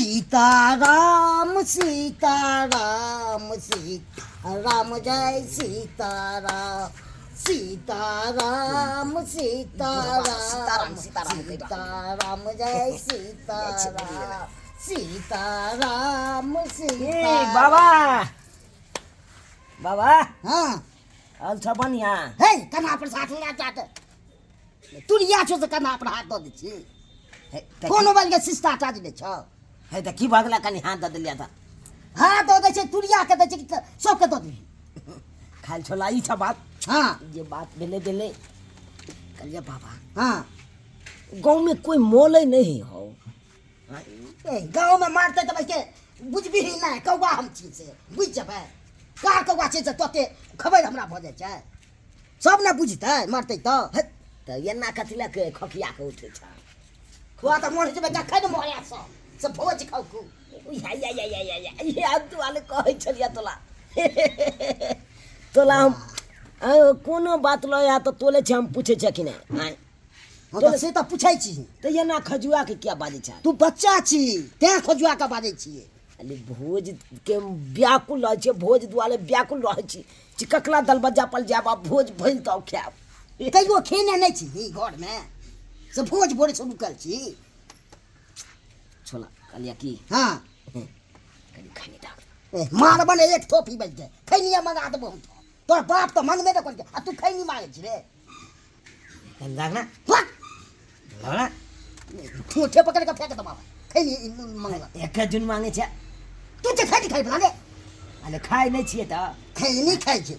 सीताराम सीताराम सीताराम जय सीताराम सीताराम सीताराम सीताराम जय सीताराम सीताराम सीताराम। बाबा बाबा हाँ अच्छा बढ़िया हे कना पर हाथ लगा चाट तुरिया छो से कना पर हाथ दो दे छी कोनो बाल के शिष्टाचार दे छ है त की भगला कनी हाथ द दिलिया था हाथ दो दे छ तुरिया के दे छ सब के दो दे खाल छोला ई छ बात हाँ ये बात बेले बेले कलिया बाबा हाँ गांव में कोई मोले नहीं हो गांव में मारते तो के बुझबी ही ना कौवा हम छी से बुझ जबे का कौवा छी से तोते खबर हमरा भ जाय छै सब ना बुझतै मारते तो त एना कथिला के खकिया के उठे छ खुआ तो मोर जबे का खद मोया सब भोज खाऊ को या तू वाले कहै छलिया तोला तोला हम कोनो बात ल या तो तोले छ हम पूछे छ कि नहीं तो से तो पूछै छी त एना खजुआ के क्या बाजे छ तू बच्चा छी ते खजुआ का बाजे छी अली भोज के व्याकुल रह छे भोज दुआले व्याकुल रह छी चिककला दल बजा पल जाबा भोज भइल त खाब कहियो खेने नहीं छी घर में से भोज भोरे से रुकल छी छोला कलिया की हां कनी खाने दा मार बने एक थोपी बज गए खैनिया मंगा देबो हम तोर बाप तो मंगबे न कर आ तू खैनी मांगे छी रे लागना लागना ठोठे पकड़ के फेंक दबा खैनी मंगा एक जन मांगे छ तू जे खैनी खाइ बना ले अले खाइ नहीं छिए त खैनी खाइ छी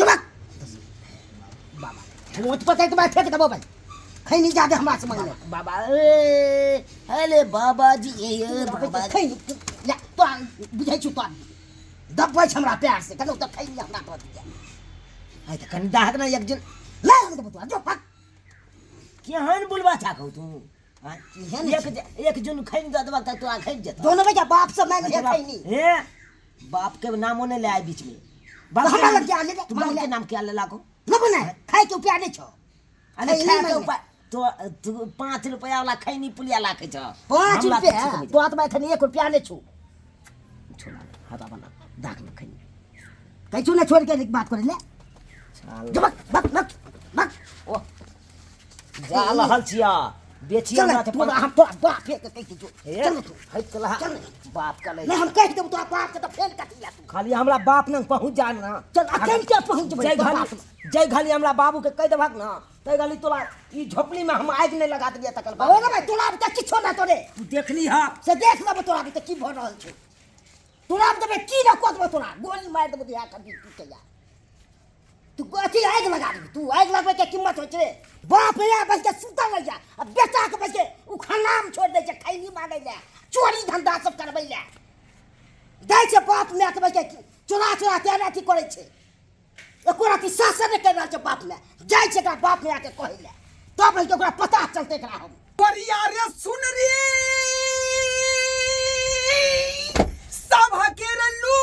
दबा बाबा ठोठ पकड़ के फेंक दबो भाई खैनी जादे हमरा से मांगे बाबा अले बाबा जी ये बाबा खैनी ले तो बुझै छु तो दबबै छ हमरा प्यार से कनो त खैनी हमरा तो दिया है त कनी दाहक ना एक जन ले हम तो बता जो पक केहन बुलवा था कहू तू एक जन खैनी द दबा त तू आ खै जत दोनों भैया बाप से मांग ले खैनी हे बाप के नामो ने ले आए बीच में बाप हमरा लग जा ले तुम्हारे के नाम क्या ले लाको न बना खाए के प्यार नहीं छो अरे खाए के ऊपर तो 5 रुपया वाला खैनी पुलिया लाखे छ 5 रुपया तो हाथ में खैनी 1 रुपया नहीं छू छोड़ा हाथा बना दाग में खैनी कहीं चुने छोड़ के बात कर ले जब बक बक बक ओ जाल हल छिया बेची हमरा त पूरा हम तो बाप फेंक के तू चल तू है चला बाप का ले हम कह देब तो बाप के तो फेंक के दिया तू खाली हमरा बाप न पहुंच जाए ना चल अकेले क्या पहुंच जय घाली हमरा बाबू के कह देबक ना तै गली तोला ई झोपड़ी में हम आग नहीं लगा दिया तकल ओ ना भाई तोला त किछो ना तोरे तू देखली हा से देख ले तोला त की भ रहल छ तोला देबे की न कोत तोला गोली मार देबो दिया कर दी के जा तू कथी आग लगा दे तू आग लगबे के कीमत होय छे बाप रे बस के सुता लग जा अब बेटा के बस के उ खनाम छोड़ दे छे खैनी मांगे ले चोरी धंधा सब करबै ले दै छे बाप ने के बस के चोरा चोरा तेरा की करे छे एको राती शासन कर रहल छे बाप ने जाय छे का बाप ने आके कहै ले तब है ओकरा पता चलते एकरा हम परिया रे सुन रे सब के लोगे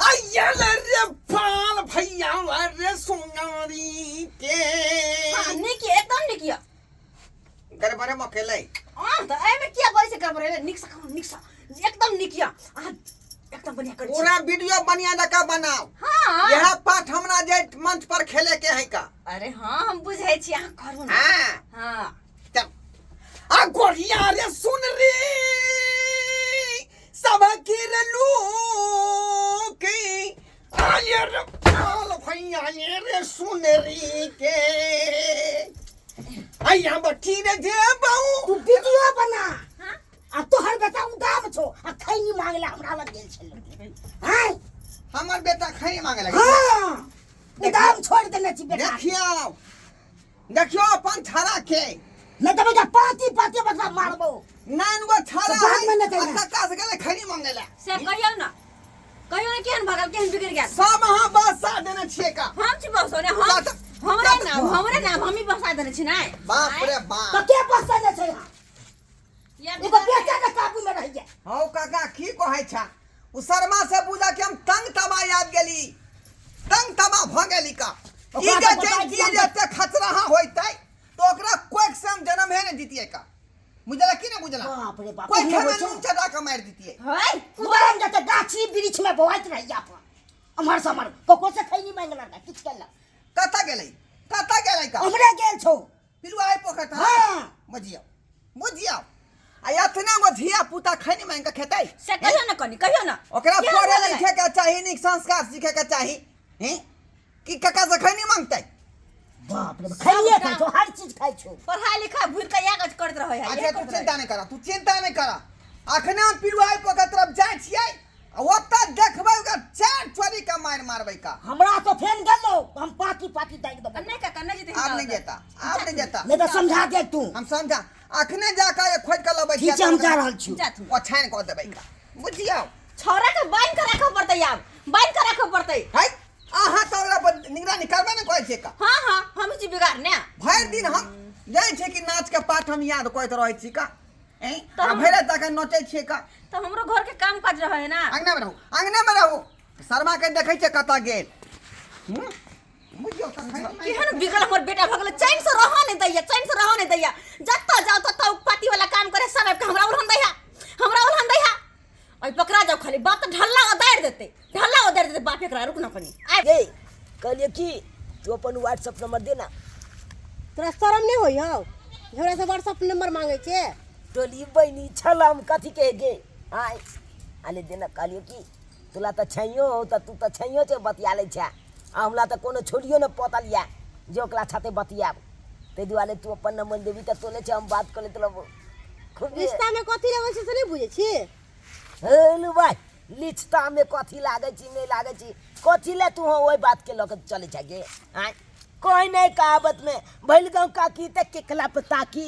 आयल रे पाल भैया रे सोनारी के नहीं किया एकदम नहीं किया गड़बड़े मकेले तो ए में क्या कोई से गड़बड़े निक्सा एकदम नहीं किया एकदम बढ़िया कर पूरा वीडियो बढ़िया जका बनाओ हां यह पाठ हमरा जे मंच पर खेले के है का अरे हां हम बुझै छी अहाँ करू ना हां हां तब आ गोरिया रे सुन रे सब के लोगे आयल पाल भैया रे सुन रे के आया बठी रे जे बाऊ तू वीडियो बना आ तोहर बेटा उदाम छो आ खैनी मांगला हमरा लग गेल छल हां हमर बेटा खाई मांगे लगे हां उदाम छोड़ देने छी बेटा देखियो अपन छाड़ा के न तबे जा पाती बसा मारबो नाइन गो छाड़ा बाद में न कहना। कक्का से गेले खैनी मांगे ला से कहियो ना केहन भागल केहन बिगड़ गया सब हां बसा देने छिए का हम छी बस ने हम हमरे नाम हम ही बसा देने छी नहीं बाप रे तो बाप के बसा ने छै या एगो बेटा के काबू में रह जाए हौ काका की कहै छा उ शर्मा से बुझा के हम तंग तमा याद गेली तंग तमा भ गेली का ई जे जे खतरा होइतै तो ओकरा कोई संग जन्म है न जीतिए का बुझला कि ना बुझला बाप रे बाप, कोई ये खेमे होय छै? नून चटा के मार दीतिए हाय उदाहरण जते गाछी वृक्ष में बोआइत रही अपन अमर समर कोको से खैनी मांगला ना किछ केला कता गेलै का हमरे गेल छौ पिलुआ आई पोखत हाँ। बुझियो आ एतना गो धिया पुता खैनी मांग के खेतै से कहियो ना कनी कहियो ना ओकरा क्या पढ़े बोलले? लिखे के चाही नीक संस्कार सीखे के चाही हैं कि कका से खैनी मांगतै बाप रे खैनी खाइ छौ हर चीज खाइ छौ पढ़ाई लिखाई भूल के या काज करत रहे है अच्छा तू चिंता नहीं करा अखने हम पिलुआ आई पोखत तरफ जाय छियै आ ओतऽ देखबै ओकर चार चोरी का मार मारबै का हमरा तो फेन गेलो हम पाकी दाइ देबो नहीं का करना जी आप नहीं जेता नहीं तो समझा दे तू हम समझा अखने जाकर ये खोज कर लबै ठीक छै हम जा रहल छी जा तू ओ छान कऽ देबै का बुझियो छोरा के बांध के रखो पड़तै आब बांध के रखो पड़तै है अहाँ तो ओकरा पर निगरानी करबे ने कहै छै का हां हम जी बिगाड़ने भरि दिन हम जाय छै कि नाच के पाठ हम याद करैत रहै छी का हैं तो हम- भरि तक नचै छियै का तो हमरो घर के काम काज रहे है ना अंगने में रहू शर्मा के देखै छै कतऽ गेल बुझियो त केहन बिगड़ हमर बेटा भगल चैन से रह नहीं दैया जत्ता जाओ तत्ता पार्टी वाला काम करे सब के हमरा उलहन दैया ओइ पकड़ा जाओ खाली बात ढल्ला उतार देते बाप एकरा रुक ना कनी ये कहलिए कि तू अपन व्हाट्सएप नंबर देना तोरा शरम नहीं होई हो हमरा से व्हाट्सएप नंबर मांगे छे टोली बहनी छलम कथी कहे गे आय आले देना कहलिए कि तुला तो छैयो हो तो तू तो छैयो से बतिया ले छा आ हमरा तो कोनो छोड़ियो न पतलिया जे ओकरा छाते बतियाब ते दुआरे तू अपन नंबर देबी त तोले से हम बात कर लेत लब खूब रिश्ता में कथी लेवल से नहीं बुझे छी हेलो भाई लिस्ता में कथी लागे छी नहीं लागे छी कथी ले तू ओई बात के लक चले छ गे आय कोई नहीं कहावत में भइल गांव का की त केकला पता की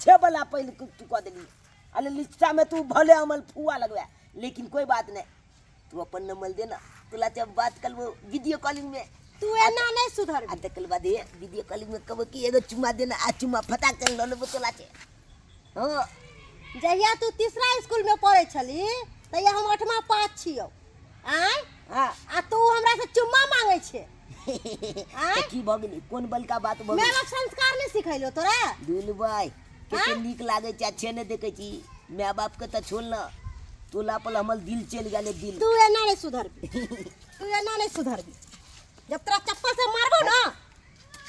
छे वाला पहले तू कह देली अरे लिस्ता में तू भले अमल फुआ लगवा लेकिन कोई बात नहीं तू अपन नंबर देना तुला जब बात कर वो वीडियो कॉलिंग में तू एना नहीं सुधर आ तकल बाद ये वीडियो कॉलिंग में कब की एगो चुमा देना आ चुमा फटा कर लो लो तोला के हां जहिया तू तीसरा स्कूल में पढ़े छली तहिया हम 8वां पास छियो आय हां आ तू हमरा से चुम्मा मांगे छे तो की भगली कौन बल का बात भगली मैं संस्कार नहीं सिखैलो तोरा दुल भाई केते नीक लागे छै अच्छे ने देखे छी माय बाप के त छोड़ ना तोला पर हमर दिल चल गेले दिल तू एना नहीं सुधरबी जब तेरा चप्पल से मारबो ना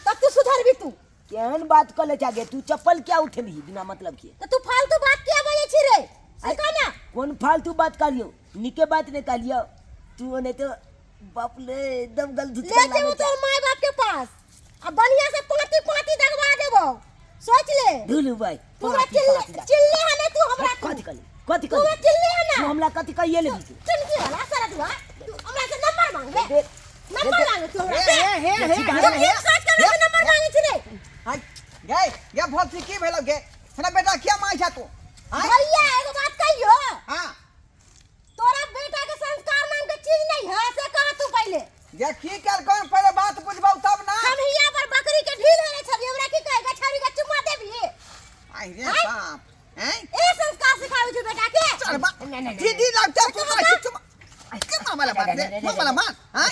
तब तू सुधरबी तू केहन बात कर ले जागे तू चप्पल क्या उठेली बिना मतलब के तो तू फालतू बात क्या बोले छी रे सिखा ना कौन फालतू बात करियो निके बात नहीं करियो तू ने तो बाप ले एकदम गलत ले जेबो तो माय बाप के पास अब बढ़िया से पाती दगवा देबो सोच ले दुलू भाई पूरा चिल्ले हने तू हमरा कथी तू चिल्ले है ना तू हमला कथी कहिए ले तू चिल्ले वाला सारा तू हमरा से नंबर मांगे देख नंबर मांगे तू हमरा से हे सोच के हमरा से नंबर मांगे छी रे हाय गए या भक्ति की भेलो गे है ना बेटा क्या मांग छा तू भैया एगो बात कहियो हां तोरा बेटा के संस्कार नाम के चीज नहीं है से कह तू पहले ये की कर कौन पहले बात बुझबौ तब ना हम हिया पर बकरी के ढील होने छबी हमरा की कहे गछारी का चुम्मा देबी आई रे बाप हैं ए संस्कार सिखावे छी बेटा के चल बा दीदी लगता तू ना चुप के मामला बात दे मामला मान हां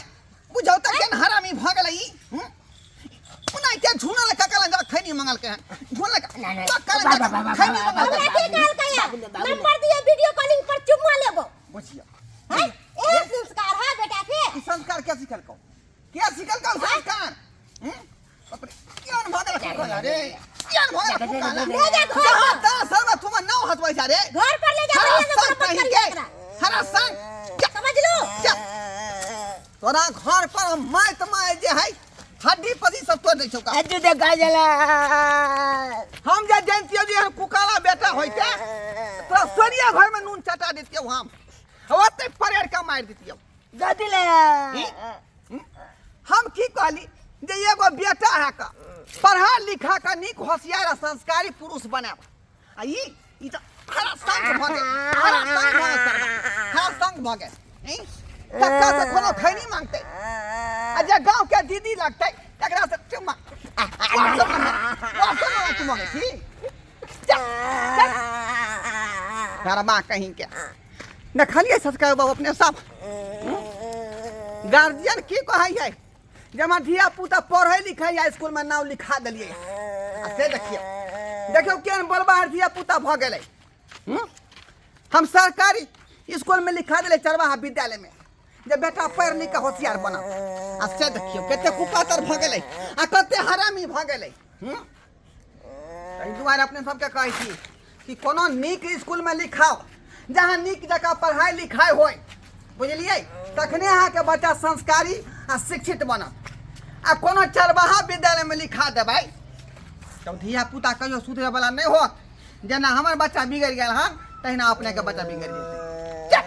बुझौ त केन हरामी भ गेलै पुना के झुना लका कला खैनी मंगल के झुना लका कला खैनी मंगल हमरा के कहल कया नंबर दिए वीडियो कॉलिंग पर चुम्मा लेबो बुझियो हैं ए संस्कार है बेटा के ई संस्कार क्या सिखल को संस्कार बाप रे केन भ गेल रे केन भ गेल ले जा घर ता सर्व तुम नाव हतबै जा रे घर पर ले जा भैया से कहीं के हरा संग समझ लो तोरा घर पर माय जे है हड्डी पदी सब तोड़ दे छौका अजू देखा जला हम जे जानतियो जे हम कुकाला बेटा होय के तोरा सोनिया घर में नून चटा देतियो हम ओते परेड़ का मार देतियो गदिले हम की कहली जे एगो बेटा है का पढ़ा लिखा का नीक होशियार आ संस्कारी पुरुष बनाब आ ई त हरा संग भ गेल हरा संग भ गेल कक्का से कोनो खैनी मांगते आ जे गांव के दीदी लगते एकरा से चुम्मा वास्तव तू मांगे छी तारा मां कहीं के न खाली संस्कार बाबू अपने सब गार्जियन की कहै है जमा धिया पुता पढ़ै लिखै है स्कूल में नाम लिखा देलिए आ से देखिए देखियो केन बलबाहर धिया पुता भ गेलै। हम सरकारी स्कूल में लिखा दिले चरवाहा विद्यालय में जे बेटा पढ़ लिख के होशियार बना। आ से देखियो कते कुपातर भ गेलै आ कते हरामी भ गेलै। एहि दुआरे अपने सबके कहै छी कि कोनो नीक स्कूल में लिखाओ जहाँ नीक जगह पढ़ाई लिखाई होय, बुझलिए, तखने अहाँके बच्चा संस्कारी आ शिक्षित बनत। आ कोनो चरवाहा विद्यालय में लिखा देबै तो धिया पुता कहियो सुधरे वाला नहीं होत। जेना हमर बच्चा बिगड़ गेल हन तहिना अपने के बच्चा बिगड़ जेतै।